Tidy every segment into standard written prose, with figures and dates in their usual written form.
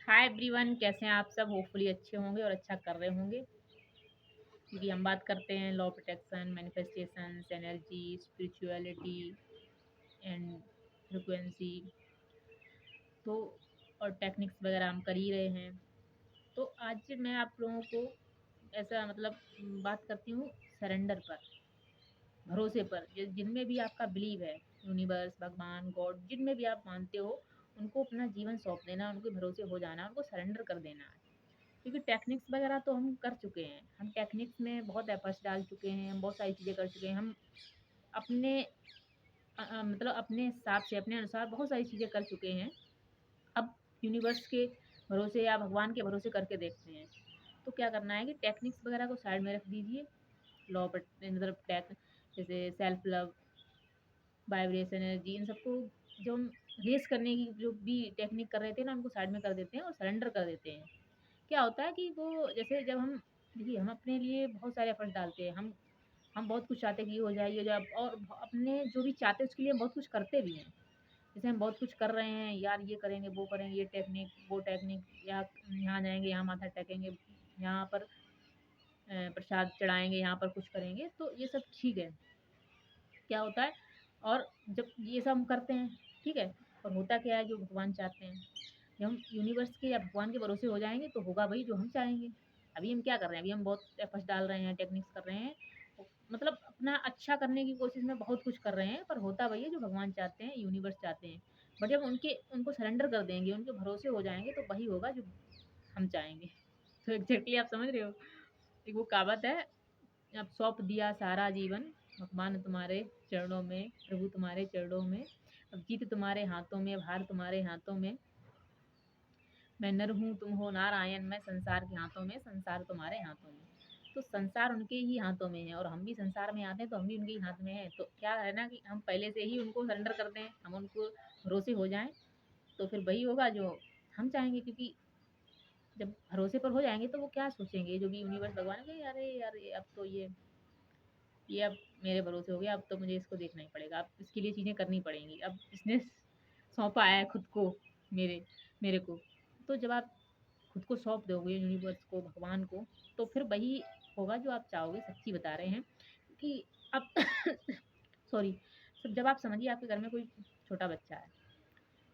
Hi everyone, कैसे हैं आप सब? होपफुली अच्छे होंगे और अच्छा कर रहे होंगे। क्योंकि हम बात करते हैं law protection, manifestations, energy, spirituality and frequency. तो और टेक्निक्स वगैरह हम कर ही रहे हैं। तो आज मैं आप लोगों को ऐसा बात करती हूँ सरेंडर पर, भरोसे पर। जिनमें भी आपका बिलीव है, यूनिवर्स, भगवान, गॉड, जिनमें भी आप मानते हो, उनको अपना जीवन सौंप देना, उनके भरोसे हो जाना, उनको सरेंडर कर देना है। क्योंकि टेक्निक्स वगैरह तो हम कर चुके हैं, हम टेक्निक्स में बहुत एफर्ट्स डाल चुके हैं, हम बहुत सारी चीज़ें कर चुके हैं, हम अपने अपने हिसाब से, अपने अनुसार बहुत सारी चीज़ें कर चुके हैं। अब यूनिवर्स के भरोसे या भगवान के भरोसे करके देखते हैं। तो क्या करना है कि टेक्निक्स वगैरह को साइड में रख दीजिए। लॉ पर टेक, जैसे सेल्फ लव, वाइब्रेशन, एनर्जी, इन सबको जो हम रेस करने की जो भी टेक्निक कर रहे थे ना, उनको साइड में कर देते हैं और सरेंडर कर देते हैं। क्या होता है कि वो, जैसे जब हम, देखिए, हम अपने लिए बहुत सारे एफर्ट डालते हैं, हम बहुत कुछ चाहते हैं कि ये हो जाए, ये हो जाए, और अपने जो भी चाहते हैं उसके लिए हम बहुत कुछ करते भी हैं। जैसे हम बहुत कुछ कर रहे हैं, यार ये करेंगे, वो करेंगे, ये टेक्निक, वो टेक्निक, या यहाँ जाएंगे, यहाँ माथा टेकेंगे, यहाँ पर प्रसाद चढ़ाएंगे, यहाँ पर कुछ करेंगे, तो ये सब ठीक है। क्या होता है, और जब ये सब हम करते हैं, ठीक है, और होता क्या है, जो भगवान चाहते हैं, जब हम यूनिवर्स के या भगवान के भरोसे हो जाएँगे तो होगा वही जो हम चाहेंगे। अभी हम क्या कर रहे हैं, अभी हम बहुत एफर्ट्स डाल रहे हैं, टेक्निक्स कर रहे हैं, अपना अच्छा करने की कोशिश में बहुत कुछ कर रहे हैं, पर होता वही है जो भगवान चाहते हैं, यूनिवर्स चाहते हैं। बट जब उनको सरेंडर कर देंगे, उनके भरोसे हो जाएँगे, तो वही होगा जो हम चाहेंगे। तो एग्ज़ैक्टली आप समझ रहे हो? एक वो कहावत है, अब सौंप दिया सारा जीवन, भगवान तुम्हारे चरणों में, प्रभु तुम्हारे चरणों में, अब जीत तुम्हारे हाथों में, अब हार तुम्हारे हाथों में। मैं नर हूँ, तुम हो नारायण, मैं संसार के हाथों में, संसार तुम्हारे हाथों में। तो संसार उनके ही हाथों में है, और हम भी संसार में आते हैं तो हम भी उनके ही हाथ में हैं। तो क्या है ना कि हम पहले से ही उनको सरेंडर कर दें, हम उनको भरोसे हो जाएँ, तो फिर वही होगा जो हम चाहेंगे। क्योंकि जब भरोसे पर हो जाएँगे तो वो क्या सोचेंगे, जो भी यूनिवर्स, भगवान, कि अरे यार, ये अब तो ये अब मेरे भरोसे हो गया, अब तो मुझे इसको देखना ही पड़ेगा, अब इसके लिए चीज़ें करनी पड़ेंगी, अब इसने सौंपा है खुद को मेरे मेरे को। तो जब आप खुद को सौंप दोगे यूनिवर्स को, भगवान को, तो फिर वही होगा जो आप चाहोगे। सच्ची बता रहे हैं कि अब सॉरी, सब जब आप समझिए, आपके घर में कोई छोटा बच्चा है,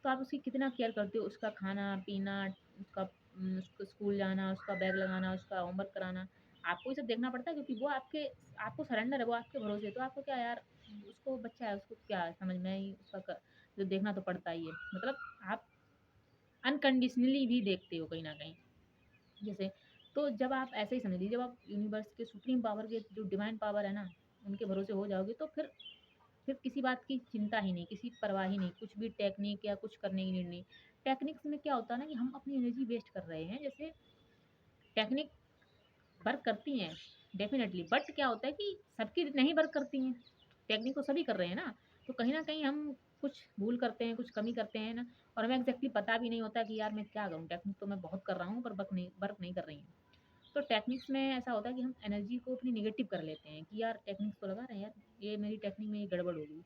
तो आप उसकी कितना केयर करते हो, उसका खाना-पीना, उसको स्कूल जाना, उसका बैग लगाना, उसका होमवर्क कराना, आपको ये सब देखना पड़ता है, क्योंकि वो आपको सरेंडर है, वो आपके भरोसे है, तो आपको क्या यार, उसको बच्चा है, उसको क्या समझ में ही उसका जो देखना तो पड़ता ही है। आप अनकंडीशनली भी देखते हो कहीं न कहीं। जैसे, तो जब आप ऐसे ही समझ लीजिए, जब आप यूनिवर्स के सुप्रीम पावर के, जो डिवाइन पावर है ना, उनके भरोसे हो जाओगे, तो फिर किसी बात की चिंता ही नहीं, किसी परवाह ही नहीं, कुछ भी टेक्निक या कुछ करने की नीड नहीं। टेक्निक्स में क्या होता है ना कि हम अपनी एनर्जी वेस्ट कर रहे हैं। जैसे टेक्निक वर्क करती हैं डेफ़िनेटली, बट क्या होता है कि सबकी नहीं वर्क करती हैं। टेक्निक तो सभी कर रहे हैं ना, तो कहीं न कहीं हम कुछ भूल करते हैं, कुछ कमी करते हैं ना, और हमें एग्ज़ैक्टली पता भी नहीं होता कि यार मैं क्या करूँ? टेक्निक तो मैं बहुत कर रहा हूँ, पर वर्क नहीं कर रही हैं। तो टेक्निक्स में ऐसा होता है कि हम एनर्जी को अपनी नेगेटिव कर लेते हैं कि यार टेक्निक्स तो लगा रहे हैं यार, ये मेरी टेक्निक में ये गड़बड़ हो गई।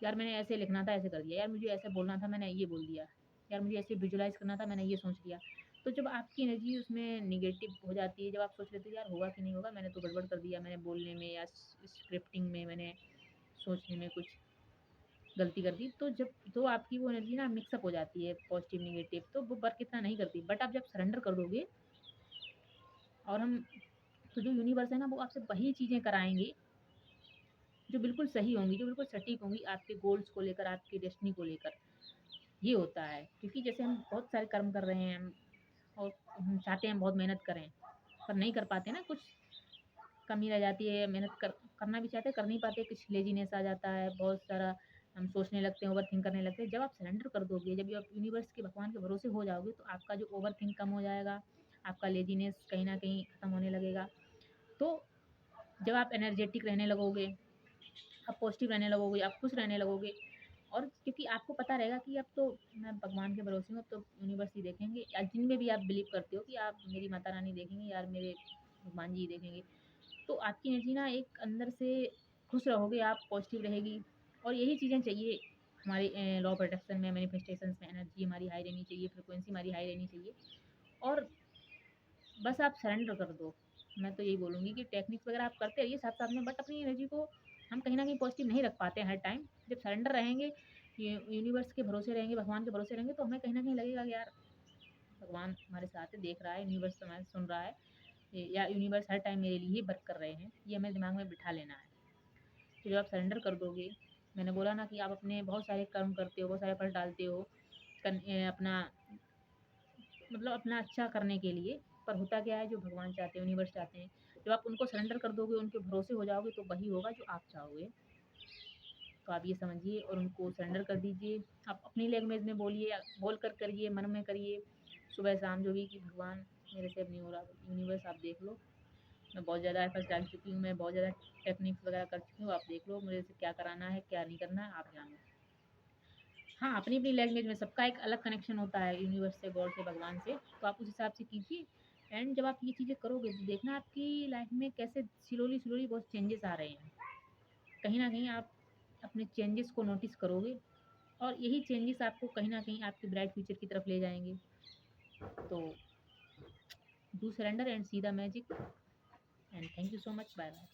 यार मैंने ऐसे लिखना था, ऐसे कर दिया। यार मुझे ऐसे बोलना था, मैंने ये बोल दिया। यार मुझे ऐसे विजुअलाइज़ करना था, मैंने ये सोच लिया। तो जब आपकी एनर्जी उसमें नेगेटिव हो जाती है, जब आप सोच लेते हो यार होगा कि नहीं होगा, मैंने तो गड़बड़ कर दिया, मैंने बोलने में या स्क्रिप्टिंग में, मैंने सोचने में कुछ गलती कर दी, तो आपकी वो एनर्जी ना मिक्सअप हो जाती है, पॉजिटिव, नेगेटिव, तो वो वर्क इतना नहीं करती। बट आप जब सरेंडर कर दोगे, और हम तो जो यूनिवर्स है ना, वो आपसे वही चीज़ें कराएँगे जो बिल्कुल सही होंगी, जो बिल्कुल सटीक होंगी आपके गोल्स को लेकर, आपकी डेस्टिनी को लेकर। ये होता है, क्योंकि जैसे हम बहुत सारे कर्म कर रहे हैं, और हम चाहते हैं बहुत मेहनत करें, पर नहीं कर पाते ना, कुछ कमी रह जाती है, करना भी चाहते हैं, कर नहीं पाते, कुछ लेज़ीनेस आ जाता है, बहुत सारा हम सोचने लगते हैं, ओवरथिंक करने लगते हैं। जब आप सरेंडर कर दोगे, जब आप यूनिवर्स के, भगवान के भरोसे हो जाओगे, तो आपका जो ओवरथिंक कम हो जाएगा, आपका लेज़ीनेस कहीं न कहीं खत्म होने लगेगा। तो जब आप एनर्जेटिक रहने लगोगे, आप पॉजिटिव रहने लगोगे, आप खुश रहने लगोगे, और क्योंकि आपको पता रहेगा कि अब तो मैं भगवान के भरोसे हूँ, अब तो यूनिवर्स ही देखेंगे, या जिनमें भी आप बिलीव करते हो कि आप, मेरी माता रानी देखेंगी, यार मेरे भगवान जी देखेंगे। तो आपकी एनर्जी ना एक अंदर से खुश रहोगे आप, पॉजिटिव रहेगी, और यही चीज़ें चाहिए हमारी लॉ ऑफ अट्रैक्शन में, मैनिफेस्टेशंस में एनर्जी हमारी हाई रहनी चाहिए, फ्रीक्वेंसी हमारी हाई रहनी चाहिए। और बस आप सरेंडर कर दो। मैं तो यही बोलूँगी कि टेक्निक्स वगैरह आप करते रहिए साथ-साथ में, बट अपनी एनर्जी को हम कहीं न कहीं पॉज़िटिव नहीं रख पाते हैं हर टाइम। जब सरेंडर रहेंगे, यूनिवर्स के भरोसे रहेंगे, भगवान के भरोसे रहेंगे, तो हमें कहीं न कहीं लगेगा कि यार भगवान हमारे साथ है, देख रहा है, यूनिवर्स हमारी सुन रहा है, या यूनिवर्स हर टाइम मेरे लिए ही वर्क कर रहे हैं। ये हमें दिमाग में बिठा लेना है। तो जब आप सरेंडर कर दोगे, मैंने बोला ना कि आप अपने बहुत सारे कर्म करते हो, बहुत सारे एफर्ट डालते हो अपना मतलब अपना अच्छा करने के लिए, पर होता क्या है, जो भगवान चाहते हैं, यूनिवर्स चाहते हैं, जब आप उनको सरेंडर कर दोगे, उनके भरोसे हो जाओगे, तो वही होगा जो आप चाहोगे। तो आप ये समझिए और उनको सरेंडर कर दीजिए। आप अपनी लैंग्वेज में बोलिए, बोल कर करिए, मन में करिए, सुबह शाम जो भी, कि भगवान मेरे से अब नहीं हो रहा, यूनिवर्स आप देख लो, मैं बहुत ज़्यादा एफर्ट्स डाल चुकी हूँ, मैं बहुत ज़्यादा टेक्निक्स वगैरह कर चुकी हूँ, आप देख लो मेरे से क्या कराना है, क्या नहीं करना है, आप जानो। हाँ, अपनी-अपनी लैंग्वेज में सबका एक अलग कनेक्शन होता है यूनिवर्स से, गॉड से, भगवान से, तो आप उस हिसाब से कीजिए। एंड जब आप ये चीज़ें करोगे, तो देखना आपकी लाइफ में कैसे स्लोली-स्लोली बहुत चेंजेस आ रहे हैं। कहीं न कहीं आप अपने चेंजेस को नोटिस करोगे, और यही चेंजेस आपको कहीं न कहीं आपके ब्राइट फ्यूचर की तरफ ले जाएँगे। तो do surrender and see the magic, and thank you so much, bye bye.